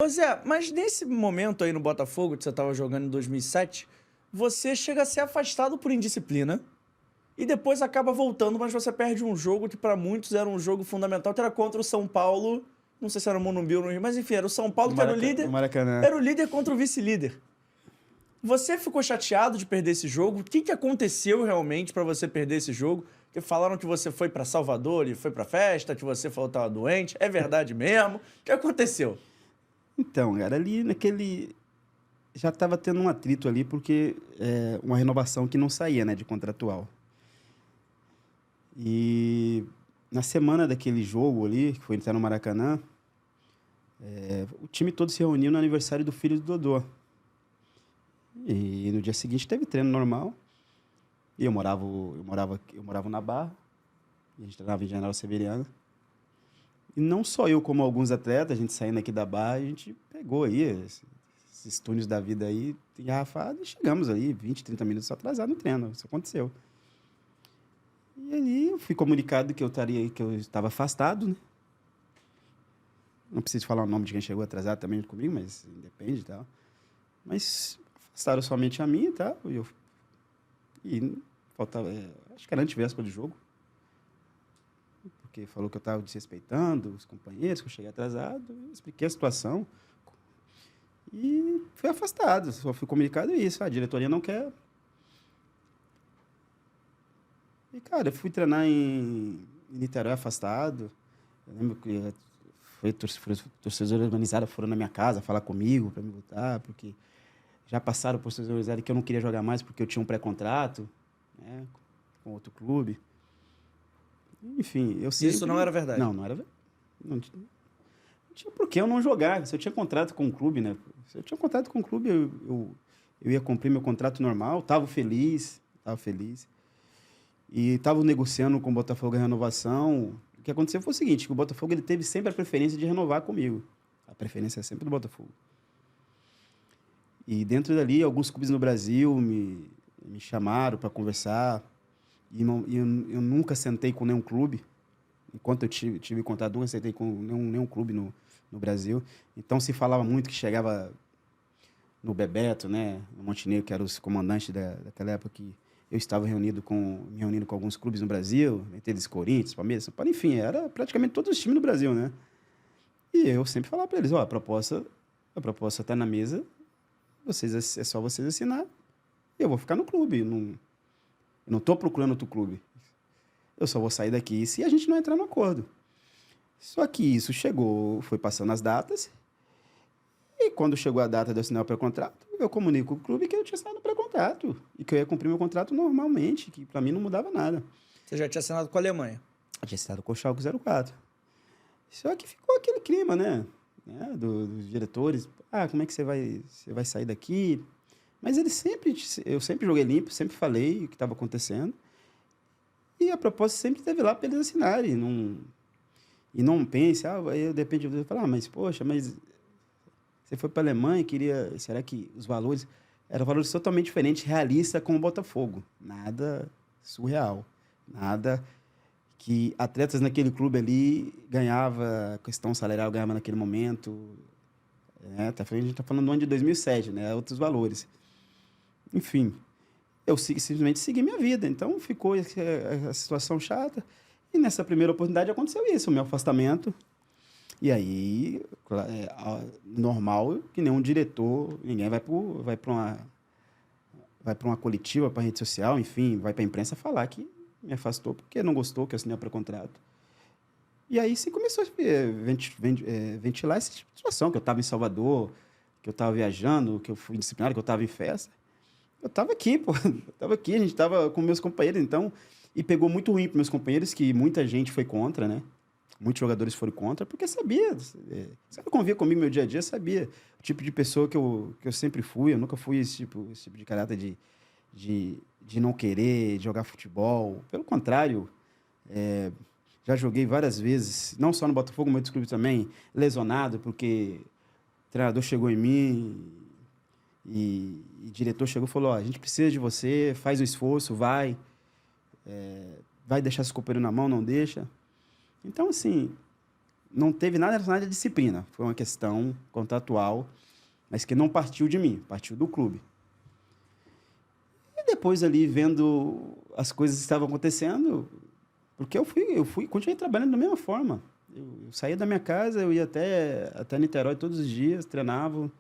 Ô Zé, mas nesse momento aí no Botafogo, que você estava jogando em 2007, você chega a ser afastado por indisciplina e depois acaba voltando, mas você perde um jogo que para muitos era um jogo fundamental, que era contra o São Paulo, não sei se era o Morumbi ou no Rio, mas enfim, era o São Paulo que No Maracanã. era o líder contra o vice-líder. Você ficou chateado de perder esse jogo? O que que aconteceu realmente para você perder esse jogo? Porque falaram que você foi para Salvador e foi para festa, que você falou que estava doente. É verdade mesmo? O que aconteceu? Então, cara, ali naquele... Já estava tendo um atrito ali, porque uma renovação que não saía, né, de contratual. E na semana daquele jogo ali, que foi entrar no Maracanã, o time todo se reuniu no aniversário do filho do Dodô. E no dia seguinte teve treino normal. E eu morava na Barra, e a gente treinava em General Severiano. E não só eu, como alguns atletas, a gente saindo aqui da Barra, a gente pegou aí esses túneis da vida aí, engarrafado, e chegamos aí 20, 30 minutos atrasados no treino. Isso aconteceu. E aí eu fui comunicado que eu estava afastado, né? Não preciso falar o nome de quem chegou atrasado também comigo, mas depende e tal. Mas afastaram somente a mim e tal. E faltava, acho que era antevéspera do jogo. Porque falou que eu estava desrespeitando os companheiros, que eu cheguei atrasado. Expliquei a situação. E fui afastado. Só fui comunicado isso. A diretoria não quer. E, cara, eu fui treinar em Niterói afastado. Eu lembro que torcedores organizados foram na minha casa falar comigo para me voltar, porque já passaram por torcedores organizados que eu não queria jogar mais porque eu tinha um pré-contrato, né, com outro clube. Enfim, eu sempre... Isso não era verdade? Não era verdade. Não tinha por que eu não jogar. Se eu tinha contrato com o clube, né? Se eu tinha contrato com o clube, eu ia cumprir meu contrato normal, estava feliz. E estava negociando com o Botafogo a renovação. O que aconteceu foi o seguinte, que o Botafogo ele teve sempre a preferência de renovar comigo. A preferência é sempre do Botafogo. E dentro dali, alguns clubes no Brasil me chamaram para conversar. E eu nunca sentei com nenhum clube. Enquanto eu tive contato, nunca sentei com nenhum clube no Brasil. Então, se falava muito que chegava no Bebeto, né, no Montenegro, que eram os comandantes daquela época, que eu estava me reunindo com alguns clubes no Brasil, entre eles Corinthians, Palmeiras, São Paulo, enfim, era praticamente todos os times do Brasil, né? E eu sempre falava para eles, a proposta está na mesa, é só vocês assinar, e eu vou ficar no clube, eu não estou procurando outro clube. Eu só vou sair daqui se a gente não entrar no acordo. Só que isso chegou, foi passando as datas, e quando chegou a data de eu assinar o pré-contrato, eu comunico com o clube que eu tinha assinado o pré-contrato e que eu ia cumprir meu contrato normalmente, que para mim não mudava nada. Você já tinha assinado com a Alemanha? Eu tinha assinado com o Schalke 04. Só que ficou aquele clima, né? Dos diretores. Como é que você vai sair daqui? Mas eu sempre joguei limpo, sempre falei o que estava acontecendo. E a proposta sempre esteve lá para eles assinarem. E não pense, eu depende de você falar, mas poxa, mas você foi para a Alemanha, será que os valores eram valores totalmente diferentes, realistas com o Botafogo. Nada surreal, nada que atletas naquele clube ali ganhava, questão salarial ganhava naquele momento, né? A gente está falando do ano de 2007, né? Outros valores. Enfim, eu simplesmente segui minha vida, então ficou a situação chata, e nessa primeira oportunidade aconteceu isso, o meu afastamento. E aí, normal, que nenhum diretor, ninguém vai para uma coletiva, para a rede social, enfim, vai para a imprensa falar que me afastou porque não gostou que eu assinei o pré-contrato. E aí sim começou a ventilar essa situação, que eu estava em Salvador, que eu estava viajando, que eu fui disciplinado, que eu estava em festa. Eu estava aqui, pô. Eu estava aqui, a gente estava com meus companheiros, então... E pegou muito ruim para meus companheiros, que muita gente foi contra, né? Muitos jogadores foram contra, porque sabia. Você convia comigo no meu dia a dia, sabia o tipo de pessoa que eu sempre fui. Eu nunca fui esse tipo de caráter de não querer jogar futebol. Pelo contrário, já joguei várias vezes, não só no Botafogo, mas em outros clubes também, lesionado, porque o treinador chegou em mim e o diretor chegou e falou, a gente precisa de você, faz o esforço, vai deixar esse companheiro na mão, não deixa. Então, assim, não teve nada relacionado à disciplina. Foi uma questão contratual, mas que não partiu de mim, partiu do clube. E depois ali, vendo as coisas que estavam acontecendo, porque continuei trabalhando da mesma forma. Eu saía da minha casa, eu ia até Niterói todos os dias, treinava,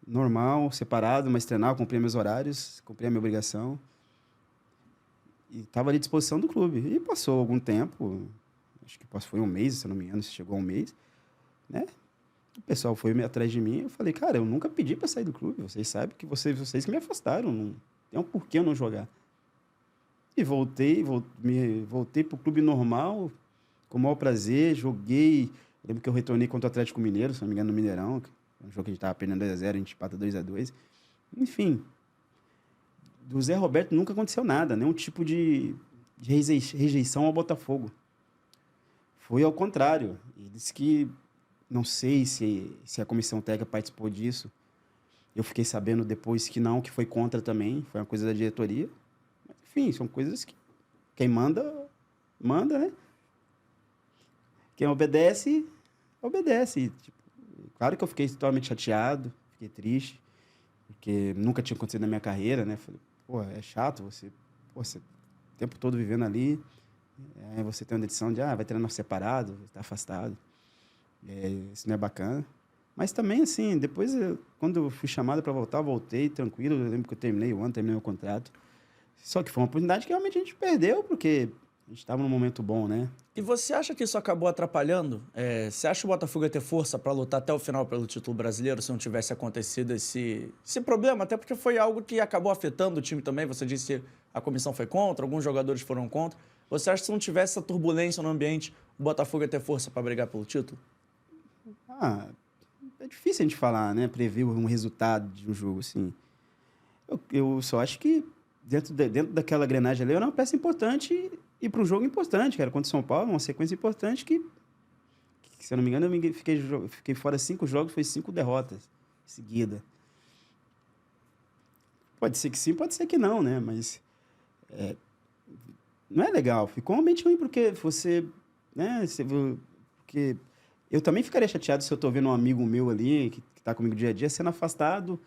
normal, separado, mas treinava, cumpria meus horários, cumpria a minha obrigação. E estava ali à disposição do clube. E passou algum tempo, acho que foi um mês, se eu não me engano, se chegou a um mês, né? O pessoal foi atrás de mim, eu falei, cara, eu nunca pedi para sair do clube, vocês sabem que vocês que me afastaram, não tem um porquê eu não jogar. E voltei para o clube normal, com o maior prazer, joguei. Lembro que eu retornei contra o Atlético Mineiro, se não me engano, no Mineirão, um jogo que a gente estava perdendo 2-0, a gente empata 2-2. Enfim, do Zé Roberto nunca aconteceu nada, nenhum tipo de rejeição ao Botafogo. Foi ao contrário. Ele disse que, não sei se a comissão técnica participou disso. Eu fiquei sabendo depois que não, que foi contra também, foi uma coisa da diretoria. Mas, enfim, são coisas que quem manda, né? Quem obedece, obedece. Tipo, claro que eu fiquei totalmente chateado, fiquei triste, porque nunca tinha acontecido na minha carreira, né? Falei, pô, é chato você o tempo todo vivendo ali, aí você tem uma decisão de, vai treinar separado, está afastado. Isso não é bacana. Mas também, assim, depois, quando eu fui chamado para voltar, eu voltei tranquilo. Eu lembro que eu terminei o ano, terminei meu contrato. Só que foi uma oportunidade que realmente a gente perdeu, porque a gente estava num momento bom, né? E você acha que isso acabou atrapalhando? Você acha que o Botafogo ia ter força para lutar até o final pelo título brasileiro se não tivesse acontecido esse problema? Até porque foi algo que acabou afetando o time também. Você disse que a comissão foi contra, alguns jogadores foram contra. Você acha que se não tivesse essa turbulência no ambiente, o Botafogo ia ter força para brigar pelo título? É difícil a gente falar, né? Prever um resultado de um jogo, assim. Eu só acho que dentro daquela engrenagem ali era uma peça importante e para um jogo importante, cara. Contra o São Paulo, uma sequência importante que se eu não me engano, eu fiquei fora 5 jogos, foi 5 derrotas seguidas. Pode ser que sim, pode ser que não, né? Mas não é legal. Ficou um ambiente ruim porque você, né? Porque eu também ficaria chateado se eu estou vendo um amigo meu ali, que está comigo dia a dia, sendo afastado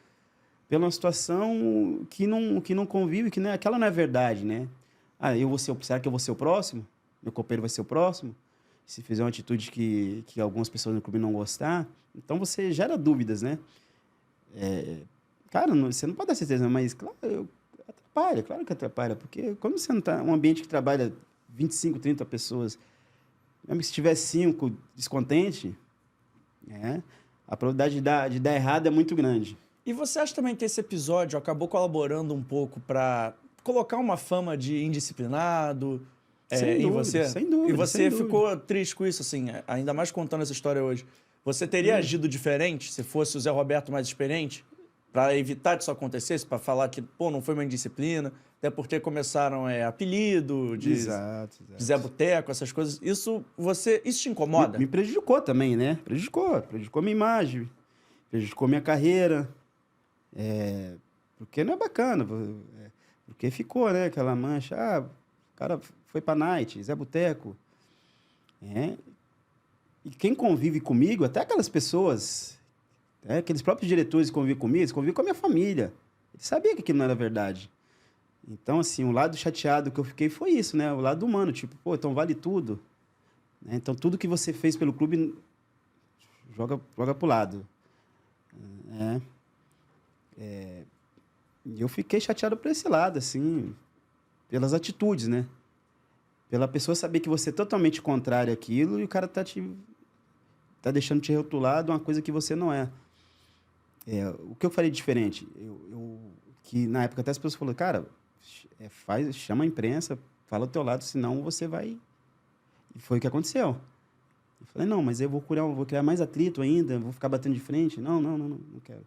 pela uma situação que não convive, que aquela não é verdade, né? Será que eu vou ser o próximo? Meu companheiro vai ser o próximo? Se fizer uma atitude que algumas pessoas no clube não gostar, então você gera dúvidas, né? Cara, você não pode dar certeza, mas claro que atrapalha, porque quando você não está um ambiente que trabalha 25, 30 pessoas, mesmo que se tiver 5 descontentes, a probabilidade de dar errado é muito grande. E você acha também que esse episódio acabou colaborando um pouco para colocar uma fama de indisciplinado em você? Sem dúvida. E você ficou triste com isso, assim, ainda mais contando essa história hoje. Você teria agido diferente se fosse o Zé Roberto mais experiente? Para evitar que isso acontecesse, para falar que, não foi uma indisciplina, até porque começaram apelido de Zé Boteco, essas coisas. Isso te incomoda? Me prejudicou também, né? Prejudicou a minha imagem, prejudicou a minha carreira. Porque não é bacana, porque ficou, né? Aquela mancha, o cara foi pra night, Zé Boteco. E quem convive comigo, até aquelas pessoas, aqueles próprios diretores que convivem comigo, eles convivem com a minha família. Eles sabiam que aquilo não era verdade. Então, assim, o lado chateado que eu fiquei foi isso, né? O lado humano, tipo, então vale tudo. Então, tudo que você fez pelo clube, joga pro lado. E eu fiquei chateado por esse lado, assim, pelas atitudes, né? Pela pessoa saber que você é totalmente contrário àquilo e o cara tá deixando te rotular de uma coisa que você não é. O que eu falei de diferente? Que na época até as pessoas falaram, cara, chama a imprensa, fala do teu lado, senão você vai... E foi o que aconteceu. Eu falei, não, mas eu vou criar mais atrito ainda, vou ficar batendo de frente. Não quero.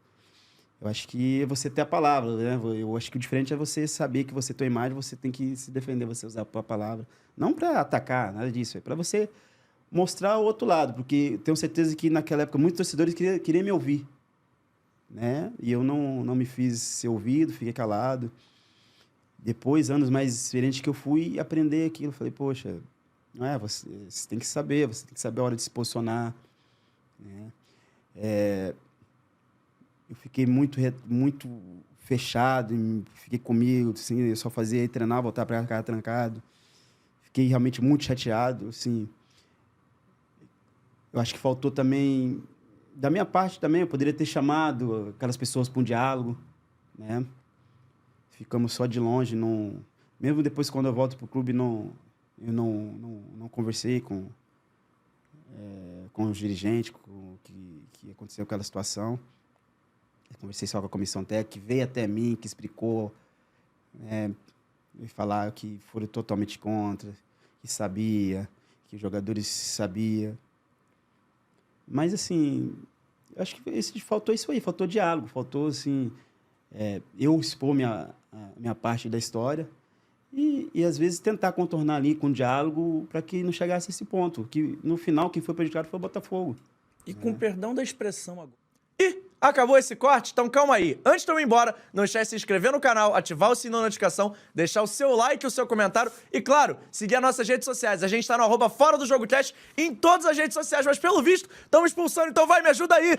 Eu acho que é você ter a palavra, né? Eu acho que o diferente é você saber que você tem a imagem, você tem que se defender, você usar a palavra. Não para atacar, nada disso. É para você mostrar o outro lado, porque tenho certeza que naquela época muitos torcedores queriam me ouvir, né? E eu não me fiz ser ouvido, fiquei calado. Depois, anos mais experientes que eu fui aprender aquilo, falei, poxa, Não é? Você tem que saber, você tem que saber a hora de se posicionar, né? Eu fiquei muito fechado, fiquei comigo, assim, eu só fazia ir treinar, voltar para casa trancado. Fiquei realmente muito chateado, assim. Eu acho que faltou também, da minha parte também, eu poderia ter chamado aquelas pessoas para um diálogo, né? Ficamos só de longe, não... Mesmo depois, quando eu volto para o clube, eu não conversei com os dirigentes, que aconteceu aquela situação. Eu conversei só com a comissão técnica, que veio até mim, que explicou, e falaram que foram totalmente contra, que sabia, que os jogadores sabiam. Mas, assim, eu acho que faltou isso aí, faltou diálogo, faltou, assim, eu expor minha parte da história e, às vezes, tentar contornar ali com diálogo para que não chegasse a esse ponto, que, no final, quem foi prejudicado foi o Botafogo. E com perdão da expressão agora. E acabou esse corte? Então calma aí. Antes de eu ir embora, não esquece de se inscrever no canal, ativar o sininho da notificação, deixar o seu like e o seu comentário e, claro, seguir as nossas redes sociais. A gente tá no @Fora do Jogo Cast em todas as redes sociais, mas pelo visto, estamos expulsando, então vai, me ajuda aí!